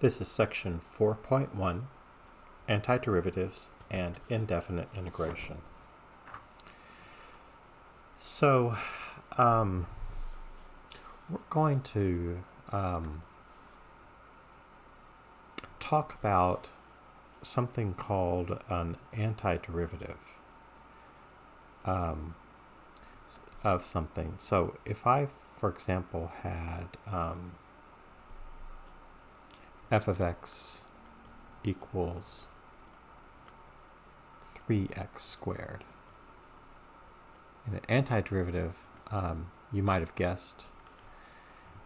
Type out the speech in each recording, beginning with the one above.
This is section 4.1, Antiderivatives and Indefinite Integration. So, we're going to talk about something called an antiderivative of something. So if I, for example, had f of x equals 3x squared. And an antiderivative, you might have guessed,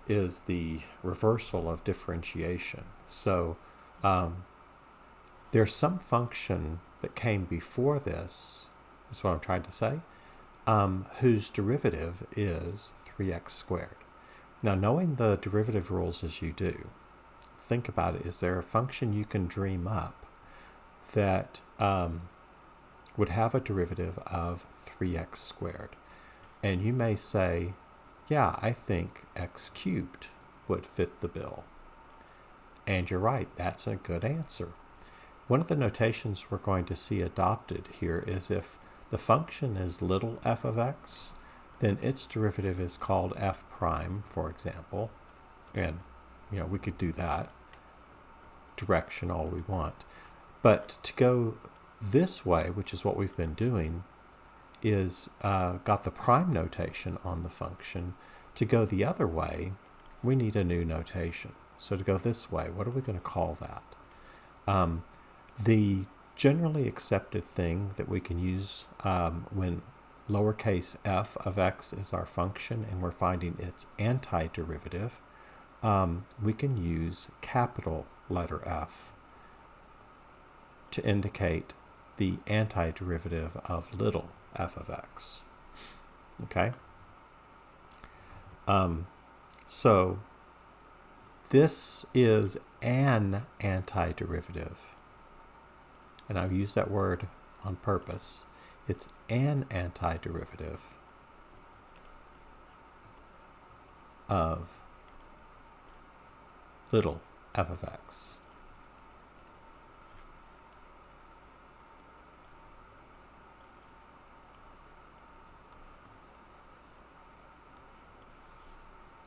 is the reversal of differentiation. So there's some function that came before this, is what I'm trying to say, whose derivative is 3x squared. Now, knowing the derivative rules as you do, think about it. Is there a function you can dream up that would have a derivative of 3x squared? And you may say, yeah, I think x cubed would fit the bill. And you're right, that's a good answer. One of the notations we're going to see adopted here is if the function is little f of x, then its derivative is called f prime, for example. And we could do that direction all we want. But to go this way, which is what we've been doing, is got the prime notation on the function. To go the other way, we need a new notation. So to go this way, what are we going to call that? The generally accepted thing that we can use when lowercase f of x is our function and we're finding its antiderivative, we can use capital letter F to indicate the antiderivative of little f of x. Okay? So this is an antiderivative. And I've used that word on purpose. It's an antiderivative of little f of x.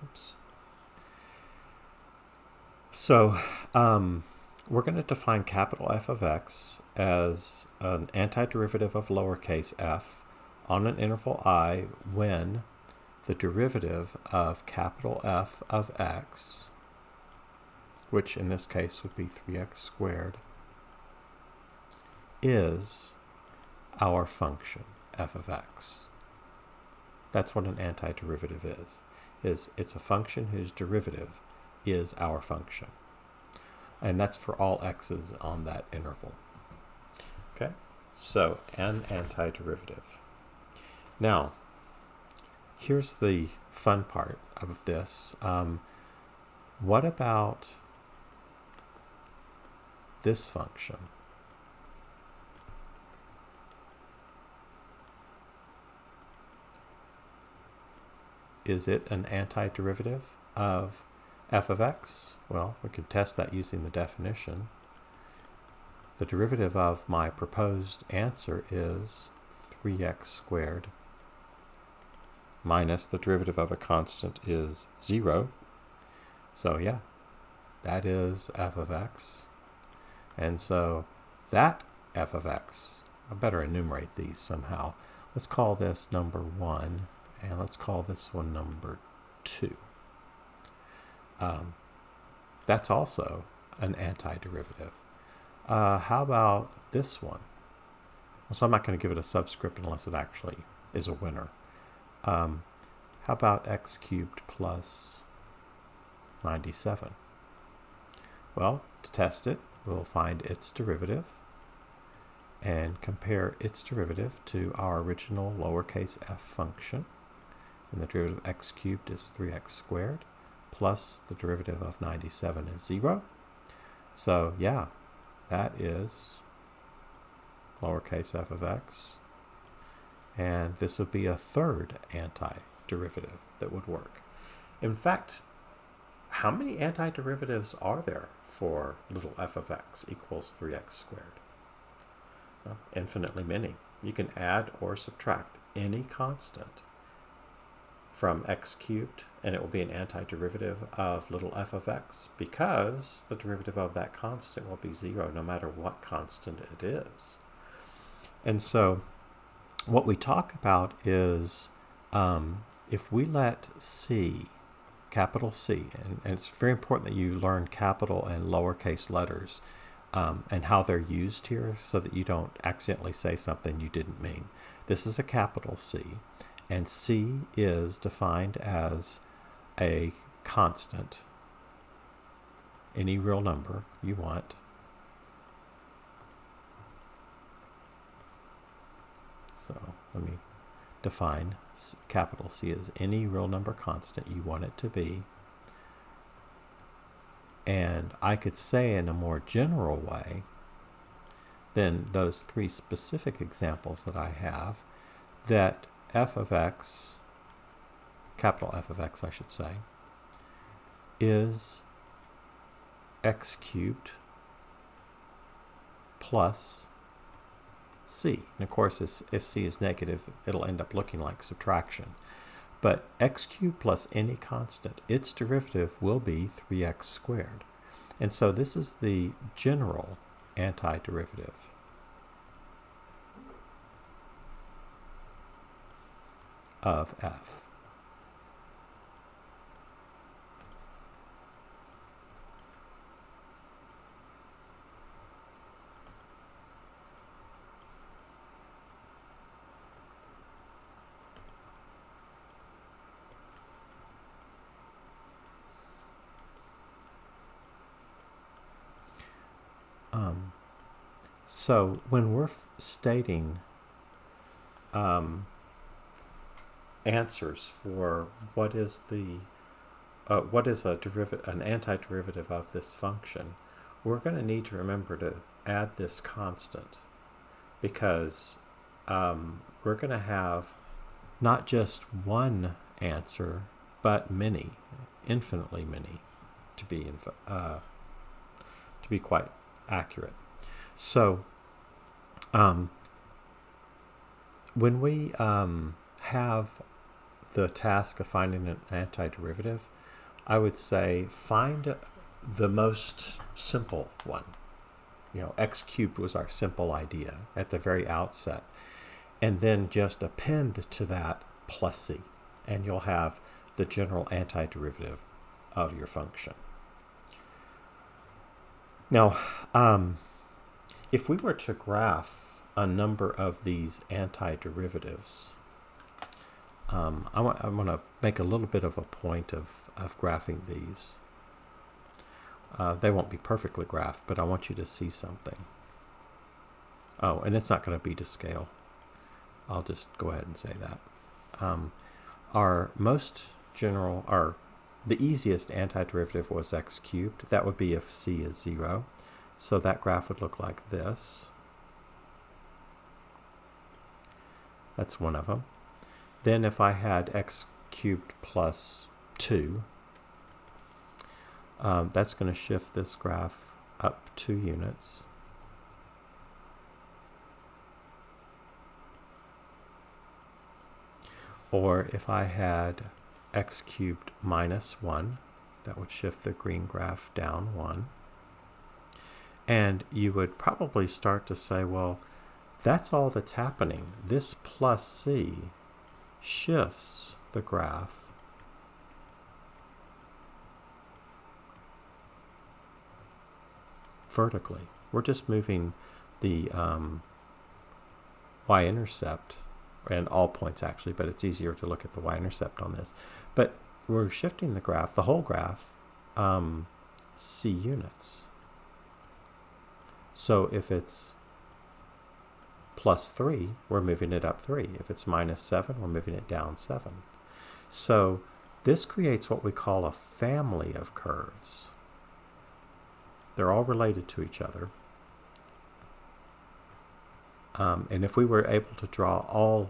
Oops. So we're going to define capital F of x as an antiderivative of lowercase f on an interval I when the derivative of capital F of x, which in this case would be 3x squared, is our function f of x. That's what an antiderivative is it's a function whose derivative is our function. And that's for all x's on that interval. Okay, so an antiderivative. Now, here's the fun part of this. What about this function? Is it an antiderivative of f of x? Well, we can test that using the definition. The derivative of my proposed answer is 3x squared minus the derivative of a constant is 0. So yeah, that is f of x. And so that f of x, I better enumerate these somehow. Let's call this number 1, and let's call this one number 2. That's also an antiderivative. How about this one? So I'm not going to give it a subscript unless it actually is a winner. How about x cubed plus 97? Well, to test it, we'll find its derivative and compare its derivative to our original lowercase f function. And the derivative of x cubed is 3x squared. Plus the derivative of 97 is 0. So yeah, that is lowercase f of x. And this would be a third antiderivative that would work. In fact, how many antiderivatives are there for little f of x equals 3x squared? Well, infinitely many. You can add or subtract any constant from x cubed, and it will be an antiderivative of little f of x, because the derivative of that constant will be 0 no matter what constant it is. And so what we talk about is if we let C, capital C, and it's very important that you learn capital and lowercase letters and how they're used here so that you don't accidentally say something you didn't mean. This is a capital C, and C is defined as a constant, any real number you want, so let me define capital C as any real number constant you want it to be. And I could say in a more general way than those three specific examples that I have, that f of x, capital F of x I should say, is x cubed plus c. And of course, if c is negative, it'll end up looking like subtraction. But x cubed plus any constant, its derivative will be 3x squared. And so this is the general antiderivative of f. So when we're stating answers for what is an antiderivative of this function, we're going to need to remember to add this constant, because we're going to have not just one answer, but many, infinitely many, to be quite accurate. So when we have the task of finding an antiderivative, I would say find the most simple one. X cubed was our simple idea at the very outset. And then just append to that plus c, and you'll have the general antiderivative of your function. Now, if we were to graph a number of these antiderivatives, I want to make a little bit of a point of graphing these. They won't be perfectly graphed, but I want you to see something. Oh, and it's not going to be to scale. I'll just go ahead and say that. The easiest antiderivative was x cubed. That would be if c is 0. So that graph would look like this. That's one of them. Then if I had x cubed plus 2, that's going to shift this graph up 2 units. Or if I had x cubed minus 1, that would shift the green graph down 1. And you would probably start to say, well, that's all that's happening. This plus c shifts the graph vertically. We're just moving the y-intercept, and all points actually, but it's easier to look at the y-intercept on this. But we're shifting the graph, the whole graph, c units. So if it's plus 3, we're moving it up 3. If it's minus 7, we're moving it down 7. So this creates what we call a family of curves. They're all related to each other. And if we were able to draw all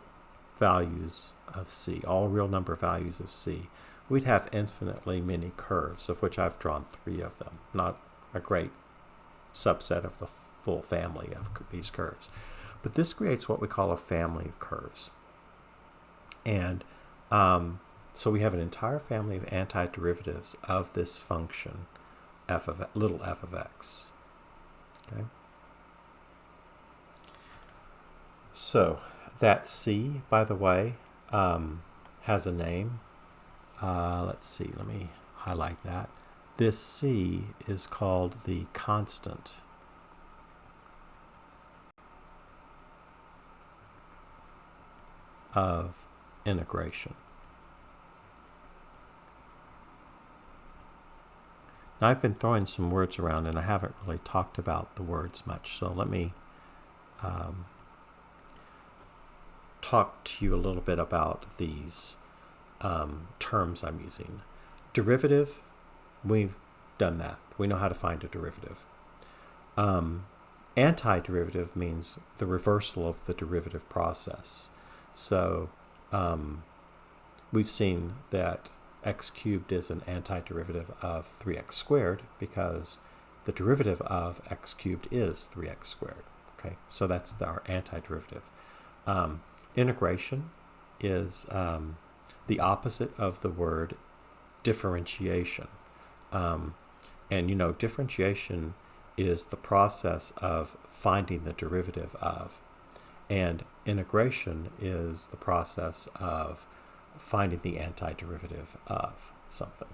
values of c, all real number values of c, we'd have infinitely many curves, of which I've drawn 3 of them, not a great subset of the full family of these curves. But this creates what we call a family of curves. And so we have an entire family of antiderivatives of this function, little f of x. Okay. So that c, by the way, has a name. Let's see, let me highlight that. This c is called the constant of integration. Now I've been throwing some words around and I haven't really talked about the words much, so let me talk to you a little bit about these terms I'm using. Derivative, we've done that. We know how to find a derivative. Antiderivative means the reversal of the derivative process. So we've seen that x cubed is an antiderivative of 3x squared because the derivative of x cubed is 3x squared. Okay, so that's our antiderivative. Integration is the opposite of the word differentiation. And you know, differentiation is the process of finding the derivative of, and integration is the process of finding the antiderivative of something.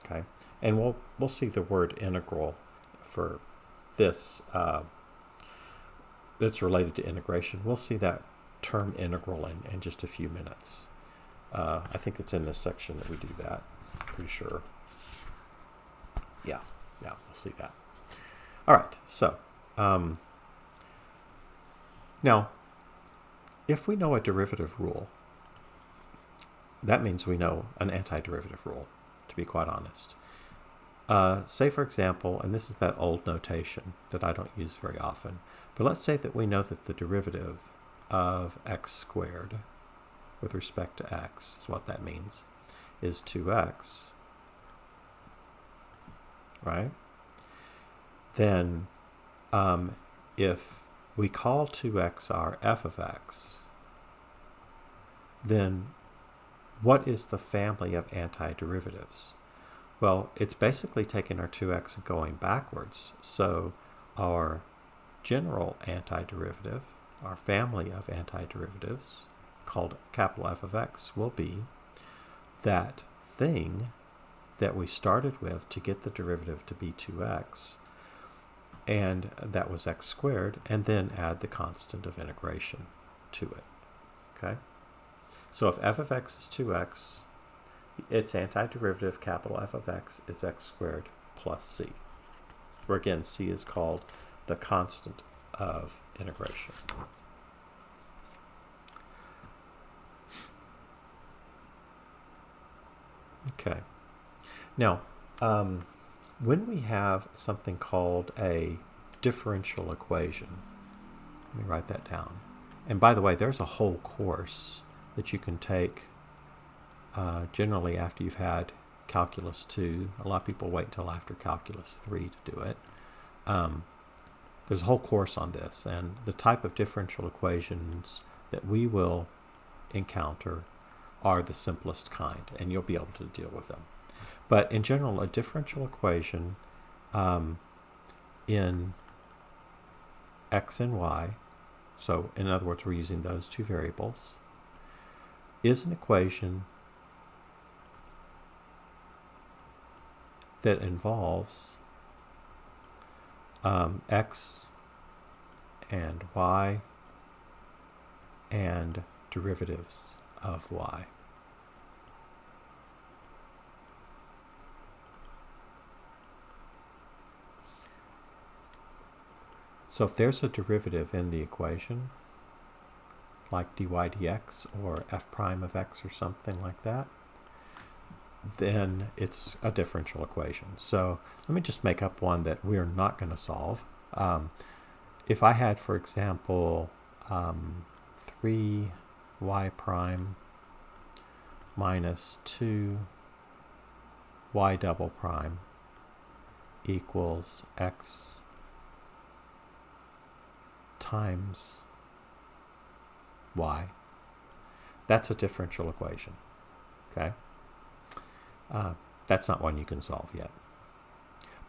Okay, and we'll see the word integral for this that's related to integration. We'll see that term integral in just a few minutes. I think it's in this section that we do that. Pretty sure. Yeah, we'll see that. All right, so now, if we know a derivative rule, that means we know an antiderivative rule, to be quite honest. Say, for example, and this is that old notation that I don't use very often, but let's say that we know that the derivative of x squared with respect to x, is what that means, is 2x, right? Then if we call 2x our f of x, then what is the family of antiderivatives? Well, it's basically taking our 2x and going backwards. So our general antiderivative, our family of antiderivatives, called capital F of x, will be that thing that we started with to get the derivative to be 2x, and that was x squared, and then add the constant of integration to it. Okay? So if f of x is 2x, its antiderivative, capital F of x, is x squared plus c, where again c is called the constant of integration. Okay. Now, when we have something called a differential equation, let me write that down. And by the way, there's a whole course that you can take generally after you've had Calculus 2. A lot of people wait until after Calculus 3 to do it. There's a whole course on this, and the type of differential equations that we will encounter are the simplest kind, and you'll be able to deal with them. But in general, a differential equation in x and y, so in other words, we're using those two variables, is an equation that involves x and y and derivatives of y. So if there's a derivative in the equation, like dy dx or f prime of x or something like that, then it's a differential equation. So let me just make up one that we're not going to solve. If I had, for example, 3y prime minus 2 y double prime equals x times y. That's a differential equation, okay? That's not one you can solve yet.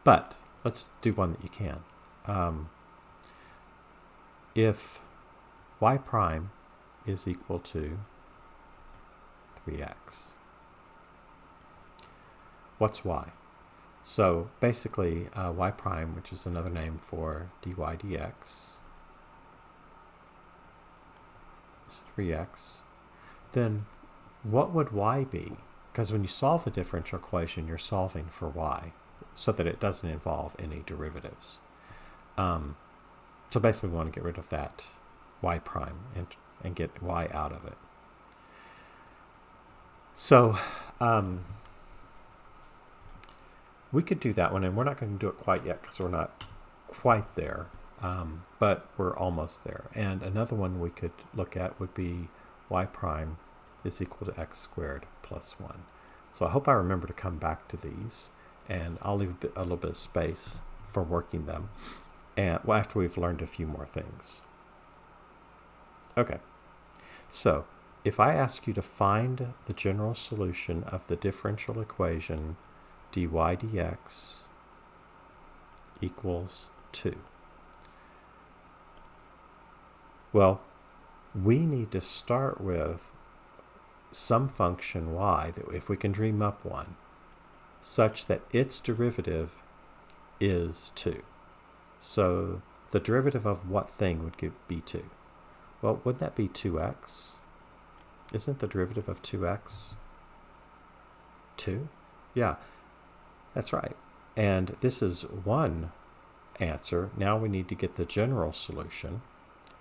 But let's do one that you can. If y prime is equal to 3x, what's y? So basically, y prime, which is another name for dy dx, is 3x. Then what would y be? Because when you solve a differential equation, you're solving for y, so that it doesn't involve any derivatives. So basically we want to get rid of that y prime and get y out of it. So we could do that one, and we're not going to do it quite yet because we're not quite there, but we're almost there. And another one we could look at would be y prime is equal to x squared plus 1. So I hope I remember to come back to these, and I'll leave a little bit of space for working them and after we've learned a few more things. Okay, so if I ask you to find the general solution of the differential equation dy dx equals 2, well, we need to start with some function y, that if we can dream up one, such that its derivative is 2. So the derivative of what thing would be 2? Well, wouldn't that be 2x? Isn't the derivative of 2x 2? Yeah, that's right. And this is one answer. Now we need to get the general solution,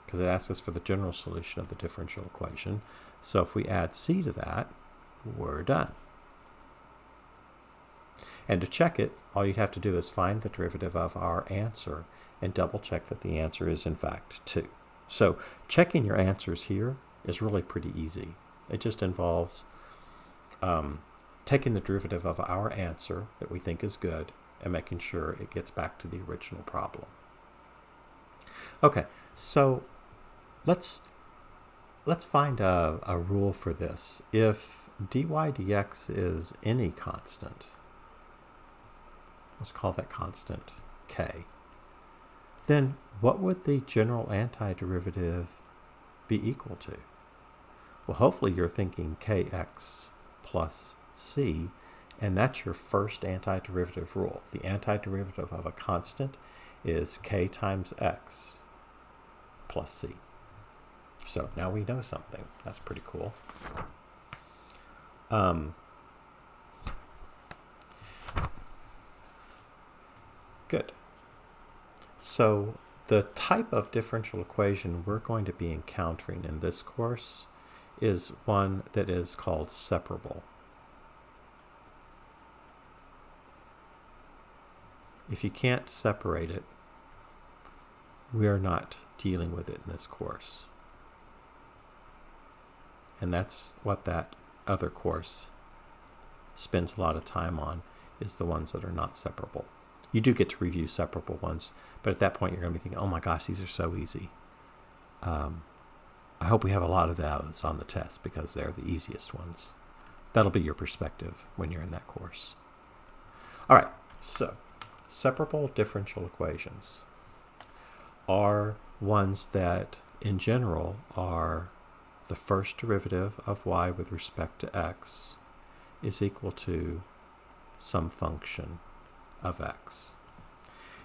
because it asks us for the general solution of the differential equation. So if we add c to that, we're done. And to check it, all you'd have to do is find the derivative of our answer and double check that the answer is in fact 2. So checking your answers here is really pretty easy. It just involves taking the derivative of our answer that we think is good and making sure it gets back to the original problem. Okay, so let's find a rule for this. If dy dx is any constant, let's call that constant k, then what would the general antiderivative be equal to? Well, hopefully you're thinking kx plus c, and that's your first antiderivative rule. The antiderivative of a constant is k times x plus c. So now we know something. That's pretty cool. Good. So the type of differential equation we're going to be encountering in this course is one that is called separable. If you can't separate it, we are not dealing with it in this course. And that's what that other course spends a lot of time on, is the ones that are not separable. You do get to review separable ones, but at that point you're going to be thinking, oh my gosh, these are so easy. I hope we have a lot of those on the test because they're the easiest ones. That'll be your perspective when you're in that course. All right, so separable differential equations are ones that in general are the first derivative of y with respect to x is equal to some function of x.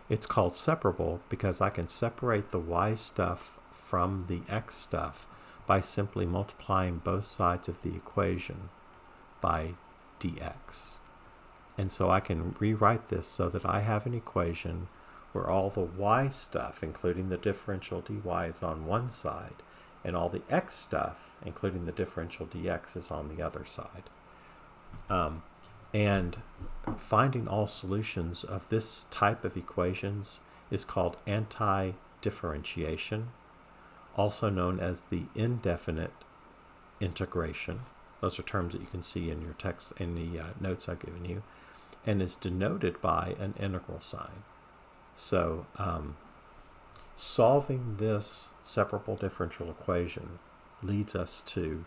It's called separable because I can separate the y stuff from the x stuff by simply multiplying both sides of the equation by dx. And so I can rewrite this so that I have an equation where all the y stuff, including the differential dy, is on one side, and all the x stuff, including the differential dx, is on the other side. And finding all solutions of this type of equations is called antidifferentiation, also known as the indefinite integration. Those are terms that you can see in your text, in the notes I've given you. and is denoted by an integral sign. So solving this separable differential equation leads us to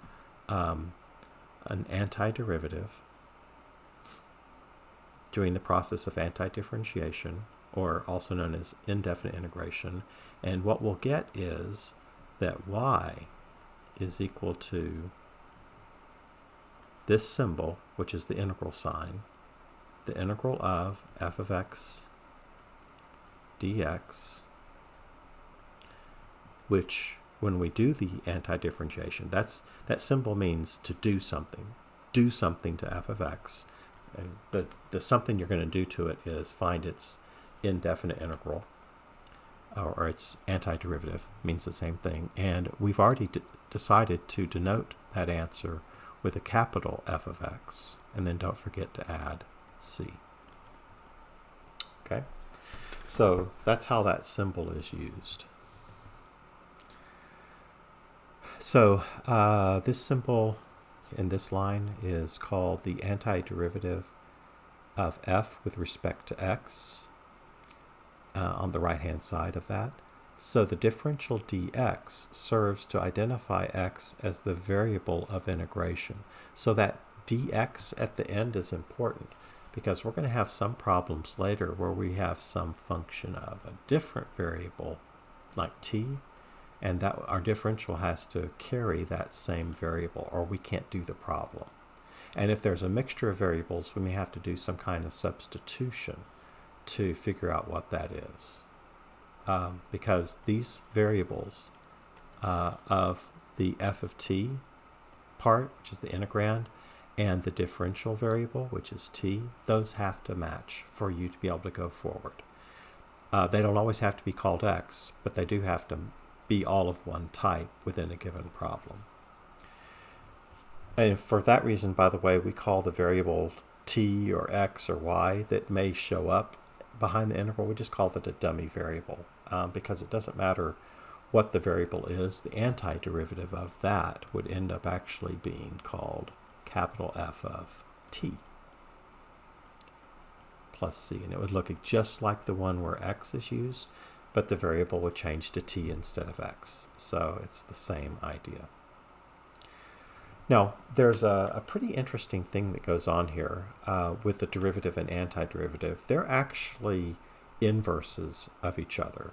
an antiderivative, doing the process of antidifferentiation, or also known as indefinite integration. And what we'll get is that y is equal to this symbol, which is the integral sign, the integral of f of x dx, which when we do the antidifferentiation, that symbol means to do something to f of x. And the something you're going to do to it is find its indefinite integral, or its antiderivative, means the same thing. And we've already decided to denote that answer with a capital F of x. And then don't forget to add c. Okay? So that's how that symbol is used. So this symbol in this line is called the antiderivative of f with respect to x on the right-hand side of that. So the differential dx serves to identify x as the variable of integration. So that dx at the end is important, because we're going to have some problems later where we have some function of a different variable like t, and that our differential has to carry that same variable, or we can't do the problem. And if there's a mixture of variables, we may have to do some kind of substitution to figure out what that is. Because these variables of the f of t part, which is the integrand, and the differential variable, which is t, those have to match for you to be able to go forward. They don't always have to be called x, but they do have to be all of one type within a given problem. And for that reason, by the way, we call the variable t or x or y that may show up behind the integral, we just call it a dummy variable, because it doesn't matter what the variable is. The antiderivative of that would end up actually being called capital F of t plus c, and it would look just like the one where x is used, but the variable would change to t instead of x. So it's the same idea. Now, there's a pretty interesting thing that goes on here with the derivative and antiderivative. They're actually inverses of each other.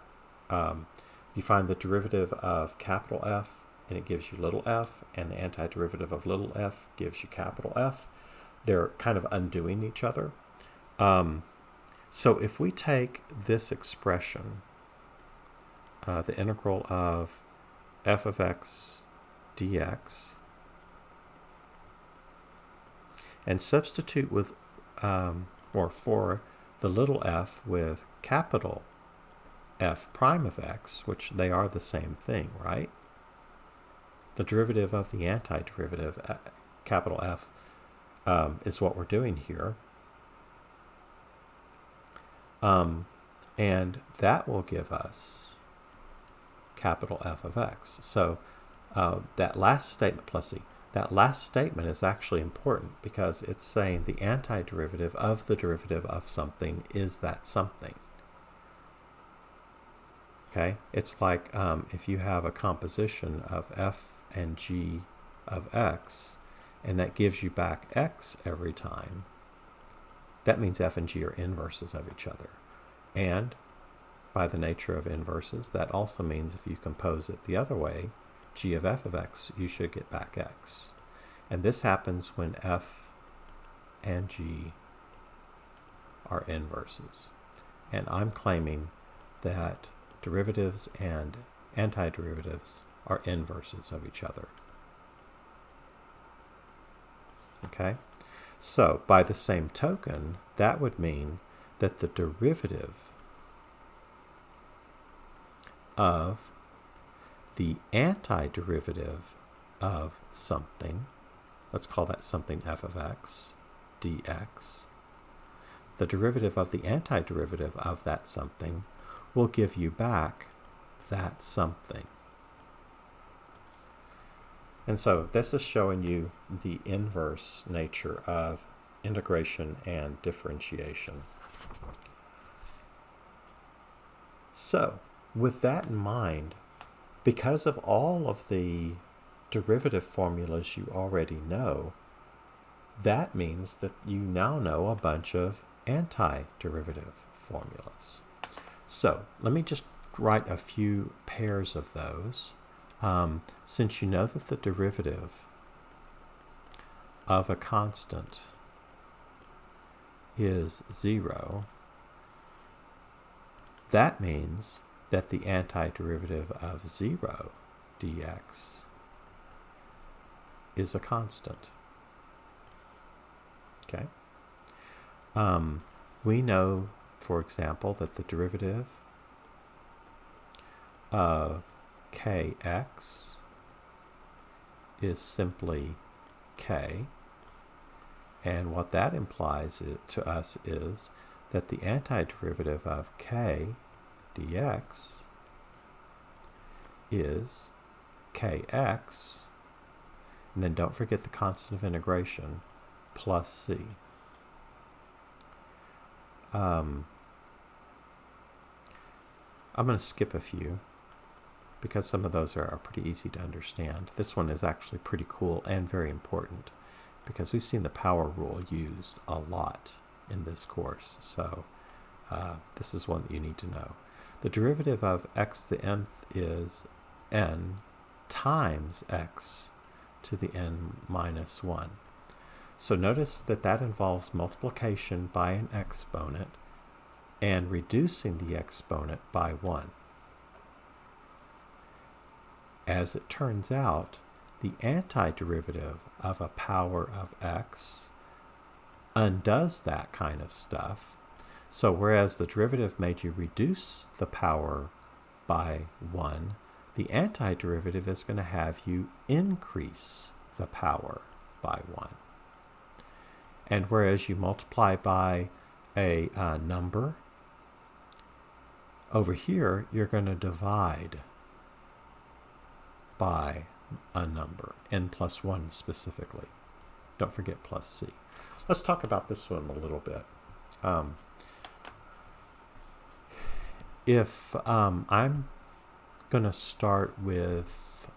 You find the derivative of capital F, and it gives you little f, and the antiderivative of little f gives you capital F. They're kind of undoing each other. So if we take this expression, the integral of f of x dx, and substitute with, or for the little f with capital F prime of x, which they are the same thing, right? The derivative of the antiderivative, capital F, is what we're doing here. And that will give us capital F of x. So that last statement, plus c, that last statement is actually important because it's saying the antiderivative of the derivative of something is that something. Okay, it's like if you have a composition of f and g of x, and that gives you back x every time, that means f and g are inverses of each other. And by the nature of inverses, that also means if you compose it the other way, g of f of x, you should get back x. And this happens when f and g are inverses. And I'm claiming that derivatives and antiderivatives are inverses of each other. Okay? So, by the same token, that would mean that the derivative of the antiderivative of something, let's call that something f of x dx, the derivative of the antiderivative of that something will give you back that something. And so this is showing you the inverse nature of integration and differentiation. So, with that in mind, because of all of the derivative formulas you already know, that means that you now know a bunch of antiderivative formulas. So, let me just write a few pairs of those. Since you know that the derivative of a constant is 0, that means that the antiderivative of 0 dx is a constant. Okay? We know, for example, that the derivative of kx is simply k, and what that implies to us is that the antiderivative of k dx is kx, and then don't forget the constant of integration, plus c. I'm going to skip a few because some of those are pretty easy to understand. This one is actually pretty cool and very important because we've seen the power rule used a lot in this course. So this is one that you need to know. The derivative of x to the nth is n times x to the n minus 1. So notice that that involves multiplication by an exponent and reducing the exponent by 1. As it turns out, the antiderivative of a power of x undoes that kind of stuff. So whereas the derivative made you reduce the power by 1, the antiderivative is going to have you increase the power by 1. And whereas you multiply by a number, over here you're going to divide by a number, n plus 1 specifically. Don't forget plus c. Let's talk about this one a little bit. If I'm going to start with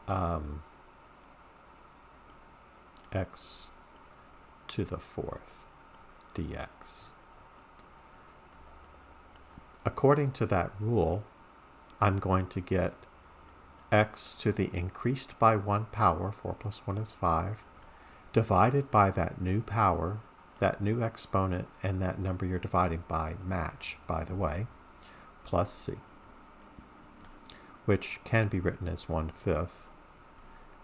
x to the 4th dx. According to that rule, I'm going to get x to the increased by 1 power, 4 plus 1 is 5, divided by that new power, that new exponent, and that number you're dividing by match, by the way, plus c, which can be written as 1/5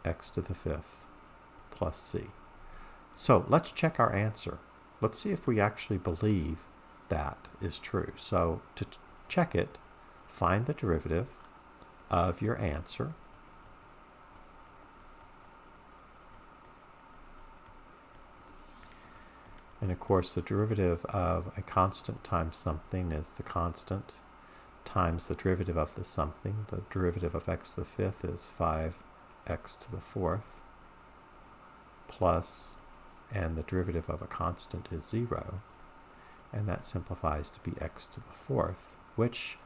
x to the 5th plus c. So let's check our answer. Let's see if we actually believe that is true. So to check it, find the derivative of your answer. And of course, the derivative of a constant times something is the constant times the derivative of the something. The derivative of x to the 5th is 5x to the 4th plus, and the derivative of a constant is 0, and that simplifies to be x to the 4th, which,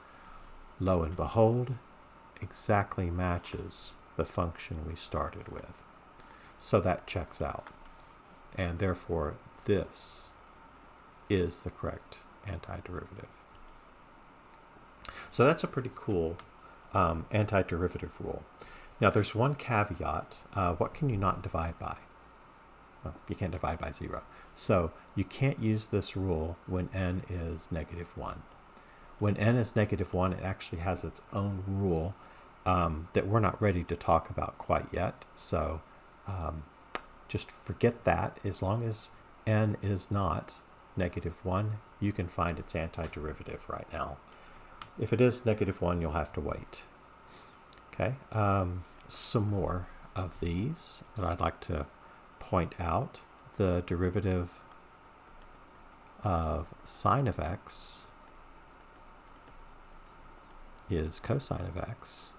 lo and behold, exactly matches the function we started with. So that checks out, and therefore this is the correct antiderivative. So that's a pretty cool antiderivative rule. Now there's one caveat. What can you not divide by? Well, you can't divide by 0. So you can't use this rule when n is -1. When n is -1, it actually has its own rule that we're not ready to talk about quite yet. So just forget that. As long as n is not -1, you can find its antiderivative right now. If it is -1, you'll have to wait. Okay, some more of these that I'd like to point out. The derivative of sine of x is cosine of x,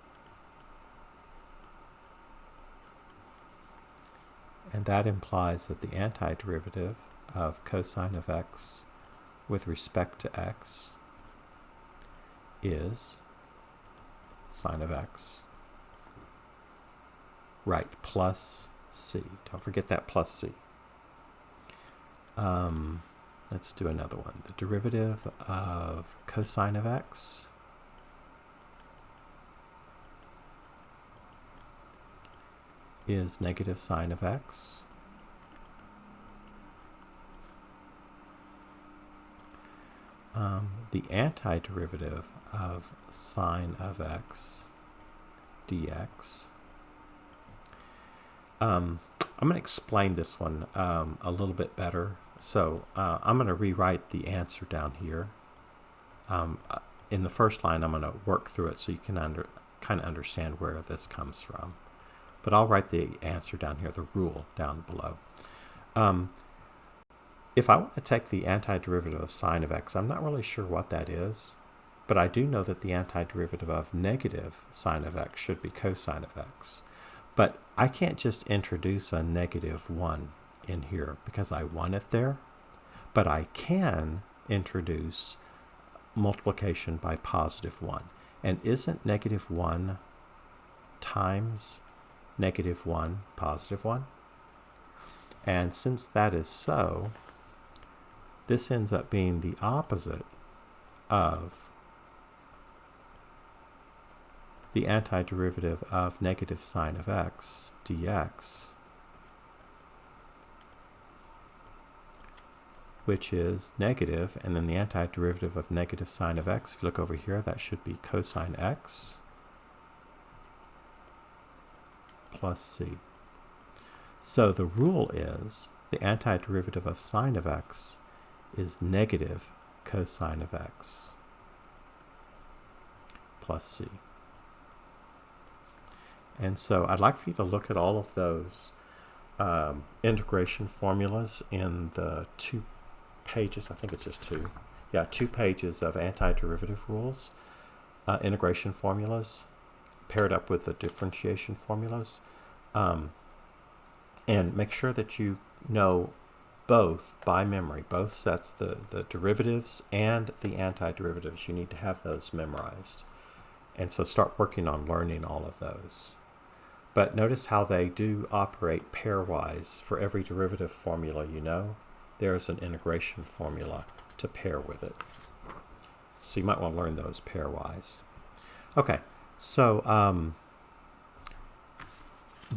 and that implies that the antiderivative of cosine of x with respect to x is sine of x, right, plus c. Don't forget that plus c. Let's do another one. The derivative of cosine of x is negative sine of x. The antiderivative of sine of x dx. I'm going to explain this one a little bit better. So I'm going to rewrite the answer down here. In the first line, I'm going to work through it so you can kind of understand where this comes from. But I'll write the answer down here, the rule down below. If I want to take the antiderivative of sine of x, I'm not really sure what that is, but I do know that the antiderivative of negative sine of x should be cosine of x. But I can't just introduce a negative 1 in here because I want it there, but I can introduce multiplication by positive 1. And isn't negative 1 times negative 1 positive 1? And since that is so, this ends up being the opposite of the antiderivative of negative sine of x dx, which is negative, and then the antiderivative of negative sine of x, if you look over here, that should be cosine x plus c. So the rule is the antiderivative of sine of x is negative cosine of x plus c. And so I'd like for you to look at all of those integration formulas in the 2 pages, I think it's just 2. Yeah, 2 pages of antiderivative rules, integration formulas, paired up with the differentiation formulas. And make sure that you know both by memory, both sets, the derivatives and the antiderivatives. You need to have those memorized. And so start working on learning all of those. But notice how they do operate pairwise. For every derivative formula you know, there's an integration formula to pair with it. So you might want to learn those pairwise. Okay, so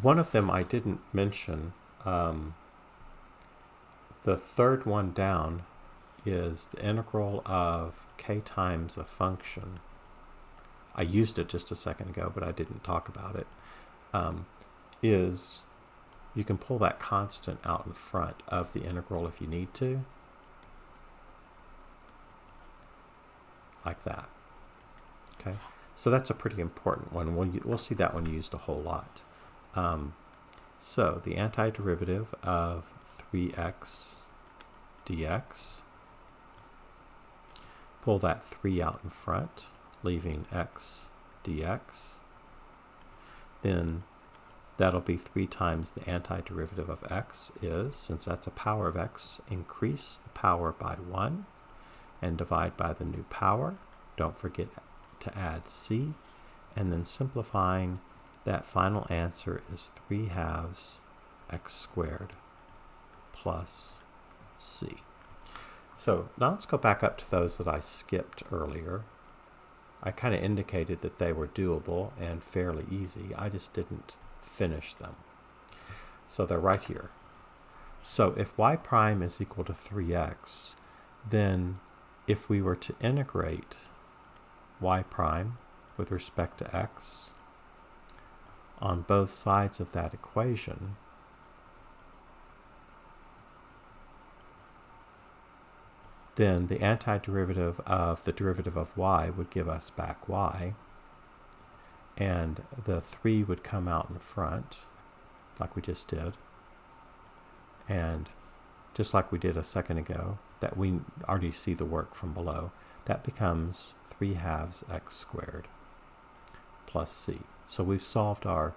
one of them I didn't mention. The third one down is the integral of k times a function. I used it just a second ago, but I didn't talk about it. Is you can pull that constant out in front of the integral if you need to, like that. Okay, so that's a pretty important one. We'll see that one used a whole lot. So the antiderivative of 3x dx, pull that 3 out in front, leaving x dx. Then that'll be 3 times the antiderivative of x is, since that's a power of x, increase the power by 1 and divide by the new power. Don't forget to add c. And then simplifying, that final answer is 3/2 x squared plus c. So now let's go back up to those that I skipped earlier. I kind of indicated that they were doable and fairly easy. I just didn't finish them. So they're right here. So if y prime is equal to 3x, then if we were to integrate y prime with respect to x on both sides of that equation, then the antiderivative of the derivative of y would give us back y, and the 3 would come out in front, like we just did, and just like we did a second ago, that we already see the work from below, that becomes 3/2 x squared plus c. So we've solved our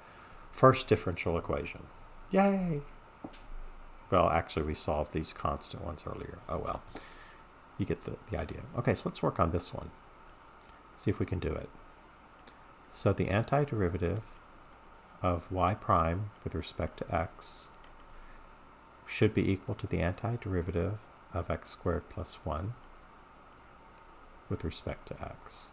first differential equation. Yay! Well, actually, we solved these constant ones earlier. Oh, well. You get the idea. Okay, so let's work on this one. See if we can do it. So the antiderivative of y prime with respect to x should be equal to the antiderivative of x squared plus 1 with respect to x.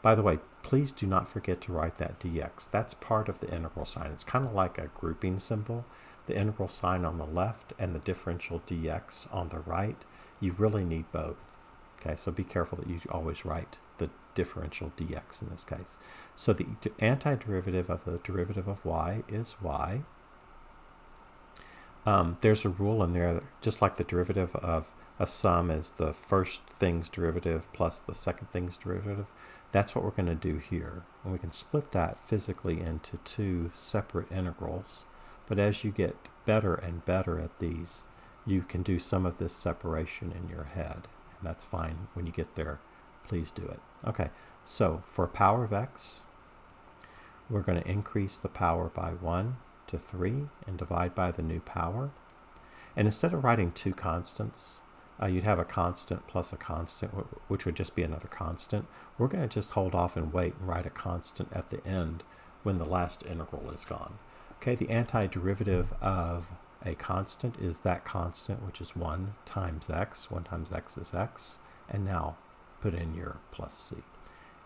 By the way, please do not forget to write that dx. That's part of the integral sign. It's kind of like a grouping symbol. The integral sign on the left and the differential dx on the right. You really need both. Okay, so be careful that you always write the differential dx in this case. So the antiderivative of the derivative of y is y. There's a rule in there, just like the derivative of a sum is the first thing's derivative plus the second thing's derivative. That's what we're going to do here. And we can split that physically into two separate integrals. But as you get better and better at these, you can do some of this separation in your head. And that's fine. When you get there, please do it. Okay, so for power of x, we're going to increase the power by 1 to 3 and divide by the new power. And instead of writing two constants, you'd have a constant plus a constant, which would just be another constant. We're going to just hold off and wait and write a constant at the end when the last integral is gone. Okay, the antiderivative of a constant is that constant, which is 1 times x. 1 times x is x. And now put in your plus c.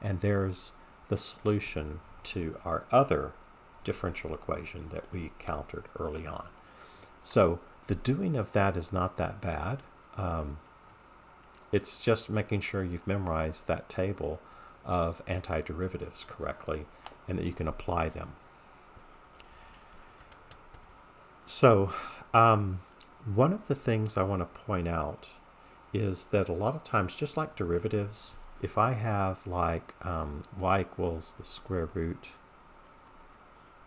And there's the solution to our other differential equation that we countered early on. So the doing of that is not that bad. It's just making sure you've memorized that table of antiderivatives correctly and that you can apply them. So one of the things I want to point out is that a lot of times, just like derivatives, if I have like y equals the square root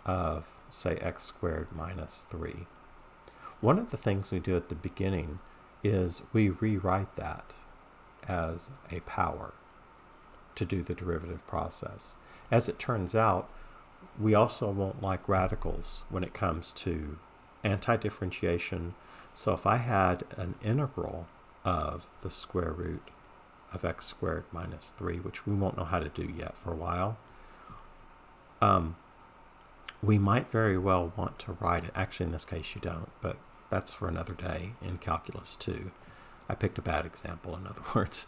of, say, x squared minus 3, one of the things we do at the beginning is we rewrite that as a power to do the derivative process. As it turns out, we also won't like radicals when it comes to anti-differentiation. So if I had an integral of the square root of x squared minus 3, which we won't know how to do yet for a while, we might very well want to write it. Actually, in this case, you don't, but that's for another day in calculus 2. I picked a bad example, in other words.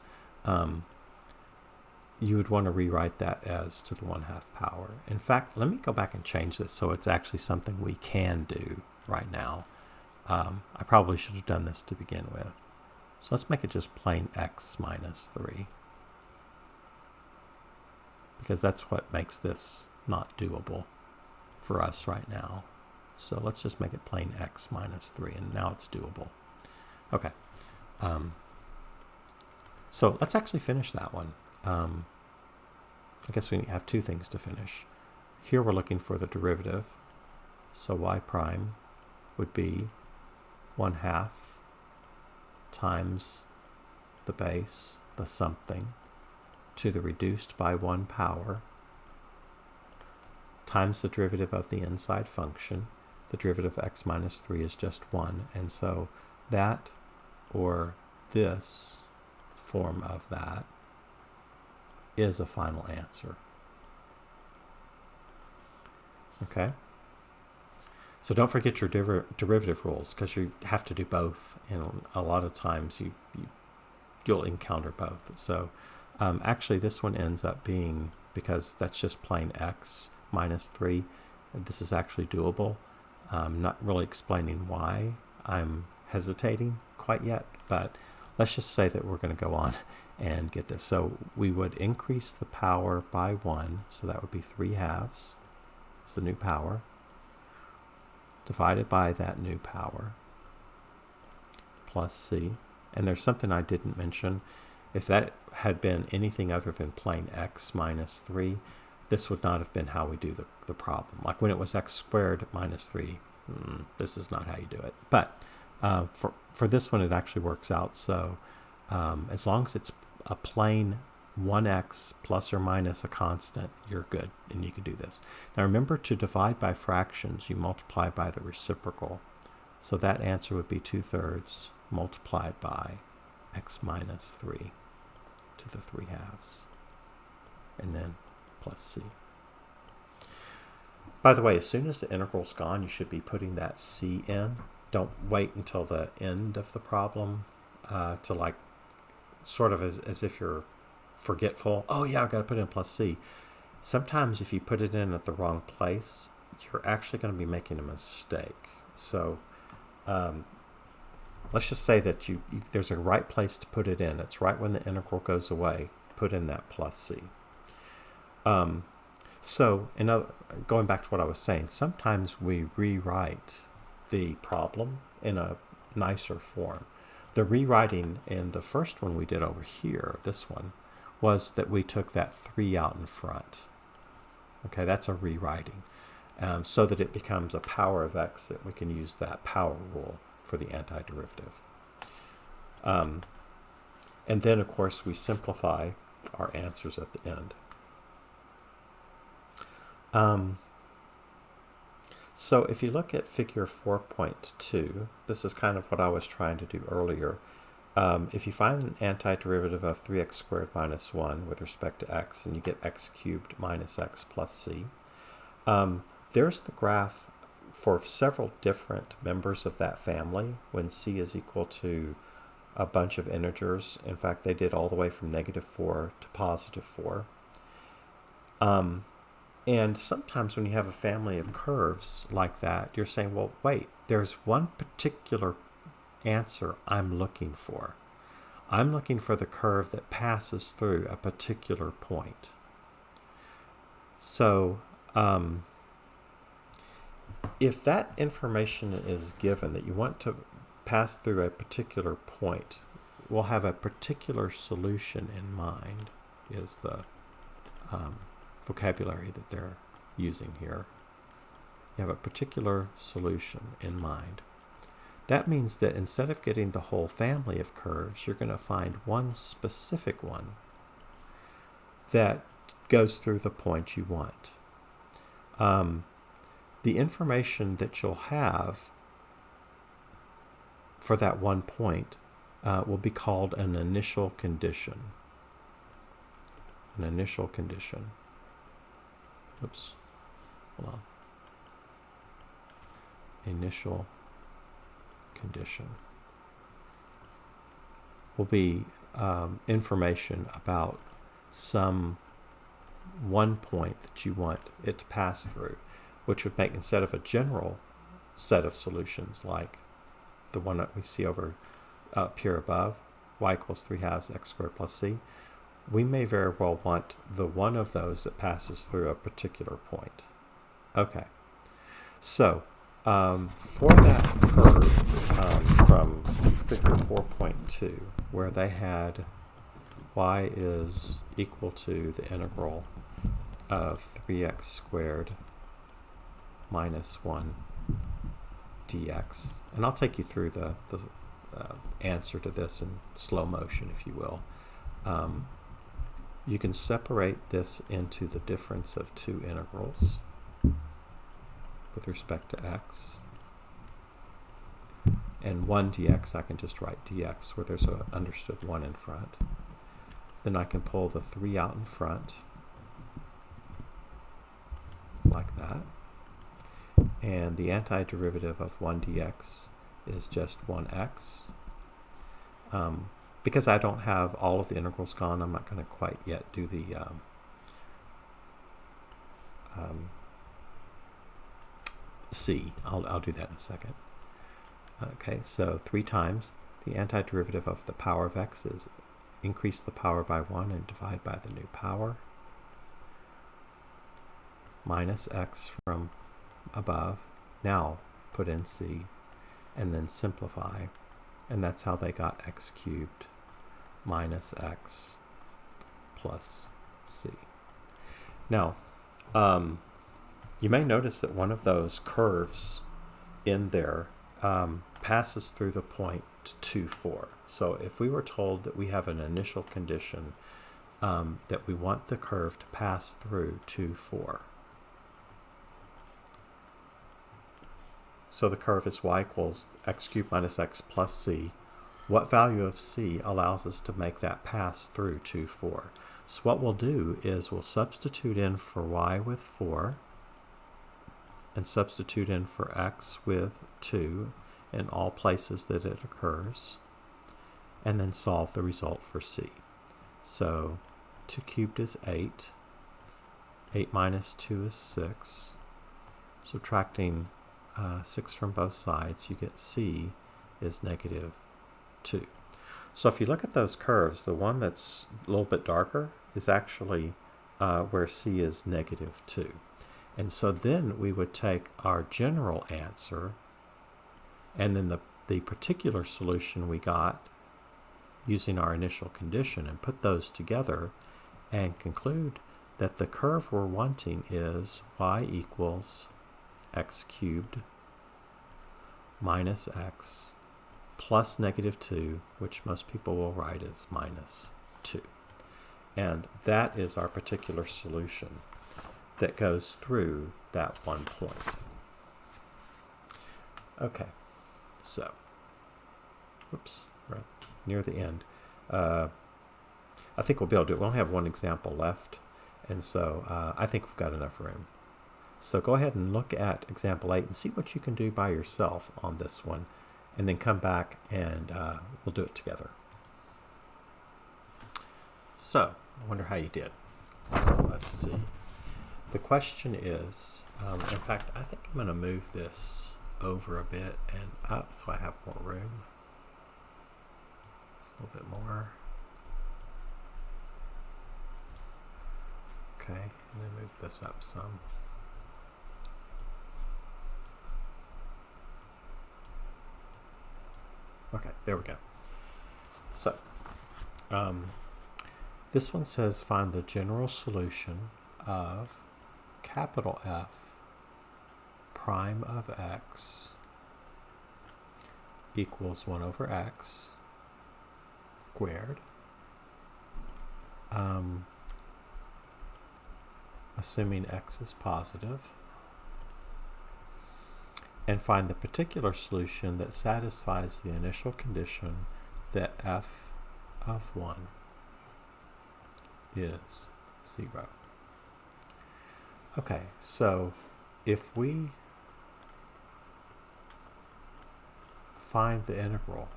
You would want to rewrite that as to the 1/2 power. In fact, let me go back and change this so it's actually something we can do right now. I probably should have done this to begin with. So let's make it just plain x minus 3. Because that's what makes this not doable for us right now. So let's just make it plain x minus 3, and now it's doable. Okay. So let's actually finish that one. I guess we have two things to finish. Here we're looking for the derivative. So y prime would be 1/2 times the base, the something, to the reduced by 1 power, times the derivative of the inside function. The derivative of x minus 3 is just 1, and so that, or this form of that, is a final answer. Okay? So don't forget your derivative rules, because you have to do both, and a lot of times you'll encounter both. So actually this one ends up being, because that's just plain x minus 3, this is actually doable. I'm not really explaining why I'm hesitating quite yet, but let's just say that we're going to go on and get this. So we would increase the power by 1, so that would be 3/2. It's the new power, divided by that new power, plus c. And there's something I didn't mention. If that had been anything other than plain x minus 3, this would not have been how we do the problem. Like when it was x squared minus 3, this is not how you do it. But for this one, it actually works out. So as long as it's a plain 1x plus or minus a constant, you're good, and you can do this. Now remember, to divide by fractions, you multiply by the reciprocal So that answer would be 2/3 multiplied by x minus 3 to the 3/2, and then plus c. By the way, as soon as the integral's gone, you should be putting that c in. Don't wait until the end of the problem to like sort of as if you're forgetful. Oh yeah, I've got to put in plus c. Sometimes if you put it in at the wrong place, you're actually going to be making a mistake. So let's just say that there's a right place to put it in. It's right when the integral goes away. Put in that plus c. So going back to what I was saying, sometimes we rewrite the problem in a nicer form. The rewriting in the first one we did over here, this one, was that we took that 3 out in front. Okay, that's a rewriting. So that it becomes a power of x, that we can use that power rule for the antiderivative. And then, of course, we simplify our answers at the end. So if you look at figure 4.2, this is kind of what I was trying to do earlier. If you find an antiderivative of 3x squared minus 1 with respect to x, and you get x cubed minus x plus c, there's the graph for several different members of that family when c is equal to a bunch of integers. In fact, they did all the way from -4 to +4. And sometimes when you have a family of curves like that, you're saying, well, wait, there's one particular answer I'm looking for. I'm looking for the curve that passes through a particular point. So if that information is given, that you want to pass through a particular point, we'll have a particular solution in mind, is the vocabulary that they're using here. You have a particular solution in mind. That means that instead of getting the whole family of curves, you're going to find one specific one that goes through the point you want. The information that you'll have for that one point will be called an initial condition. An initial condition. Oops, hold on. Initial condition will be information about some one point that you want it to pass through, which would make, instead of a general set of solutions like the one that we see over up here above, y equals 3/2 x squared plus c, we may very well want the one of those that passes through a particular point. Okay, so for that curve from figure 4.2, where they had y is equal to the integral of 3x squared minus 1 dx, and I'll take you through the answer to this in slow motion, if you will. You can separate this into the difference of two integrals with respect to x. And 1 dx, I can just write dx where there's an understood 1 in front. Then I can pull the 3 out in front, like that. And the antiderivative of 1 dx is just 1x. Because I don't have all of the integrals gone, I'm not going to quite yet do the c. I'll do that in a second. Okay, so 3 times the antiderivative of the power of x is increase the power by 1 and divide by the new power, minus x from above. Now put in c, and then simplify, and that's how they got x cubed minus x plus c. Now, you may notice that one of those curves in there passes through the point 2, 4. So if we were told that we have an initial condition that we want the curve to pass through 2, 4. so the curve is y equals x cubed minus x plus c. What value of c allows us to make that pass through 2, 4? So what we'll do is we'll substitute in for y with 4 and substitute in for x with 2 in all places that it occurs, and then solve the result for c. So 2 cubed is 8. 8 minus 2 is 6. Subtracting 6 from both sides, you get c is negative 2. So if you look at those curves, the one that's a little bit darker is actually where c is negative 2. And so then we would take our general answer and then the particular solution we got using our initial condition and put those together and conclude that the curve we're wanting is y equals x cubed minus x plus negative 2, which most people will write as minus 2. And that is our particular solution that goes through that one point. Okay, so, whoops, right near the end. I think we'll be able to do it. We only have one example left, and so I think we've got enough room. So go ahead and look at example 8 and see what you can do by yourself on this one, and then come back and we'll do it together. So, I wonder how you did. Let's see. The question is, in fact, I think I'm going to move this over a bit and up so I have more room. A little bit more. Okay, and then move this up some. Okay, there we go. So, this one says find the general solution of capital F prime of x equals 1 over x squared, assuming x is positive, and find the particular solution that satisfies the initial condition that f of 1 is 0. Okay, so if we find the integral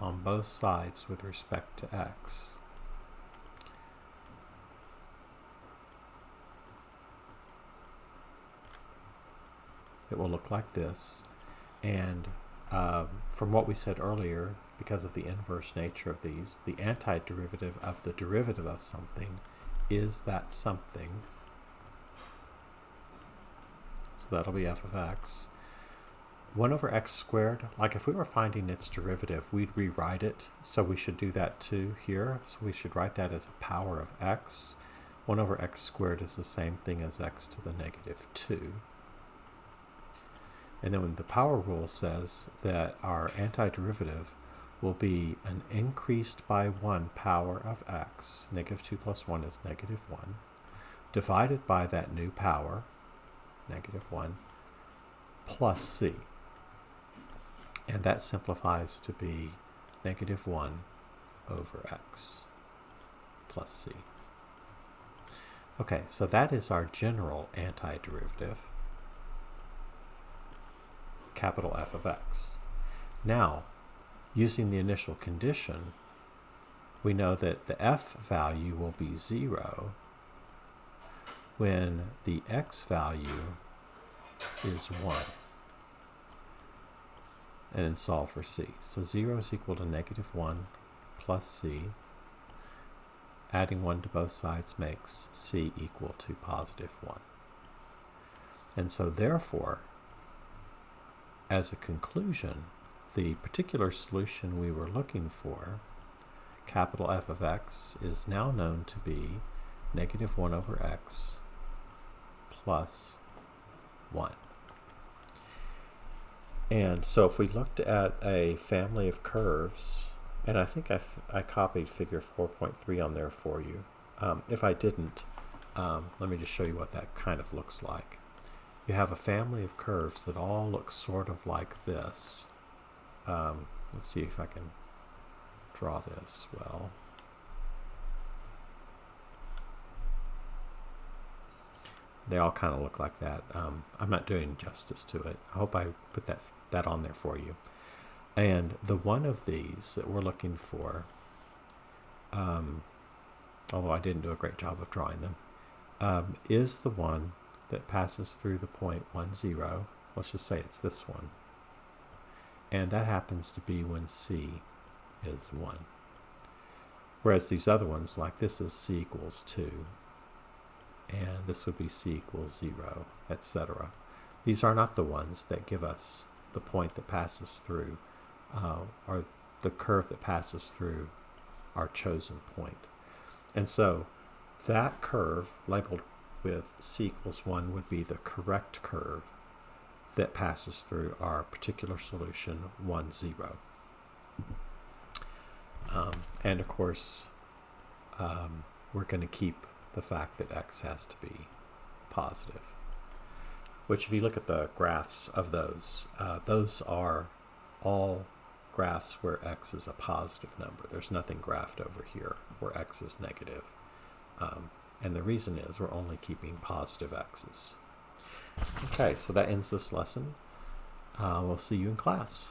on both sides with respect to x, it will look like this. And from what we said earlier, because of the inverse nature of these, the antiderivative of the derivative of something is that something. So that'll be f of x. 1 over x squared, like if we were finding its derivative, we'd rewrite it. So we should do that too here. So we should write that as a power of x. 1 over x squared is the same thing as x to the negative 2. And then when the power rule says that our antiderivative will be an increased by 1 power of x, negative 2 plus 1 is negative 1, divided by that new power, negative 1, plus c. And that simplifies to be negative 1 over x plus c. Okay, so that is our general antiderivative, capital F of x. Now, using the initial condition, we know that the f value will be 0 when the x value is 1. And then solve for c. So 0 is equal to negative 1 plus c. Adding 1 to both sides makes c equal to positive 1. And so therefore, as a conclusion, the particular solution we were looking for, capital F of x, is now known to be negative 1 over x plus 1. And so if we looked at a family of curves, and I think I copied figure 4.3 on there for you. If I didn't, let me just show you what that kind of looks like. you have a family of curves that all look sort of like this. Let's see if I can draw this well. They all kind of look like that. I'm not doing justice to it. I hope I put that on there for you. And the one of these that we're looking for, although I didn't do a great job of drawing them, is the one that passes through the point 1, 0. Let's just say it's this one. And that happens to be when C is 1. Whereas these other ones, like this is C equals 2, and this would be C equals 0, etc. These are not the ones that give us the point that passes through, or the curve that passes through our chosen point. And so that curve labeled with C equals 1 would be the correct curve that passes through our particular solution 1, 0. And of course, we're going to keep the fact that x has to be positive, which if you look at the graphs of those are all graphs where x is a positive number. There's nothing graphed over here where x is negative. And the reason is we're only keeping positive x's. Okay, so that ends this lesson. We'll see you in class.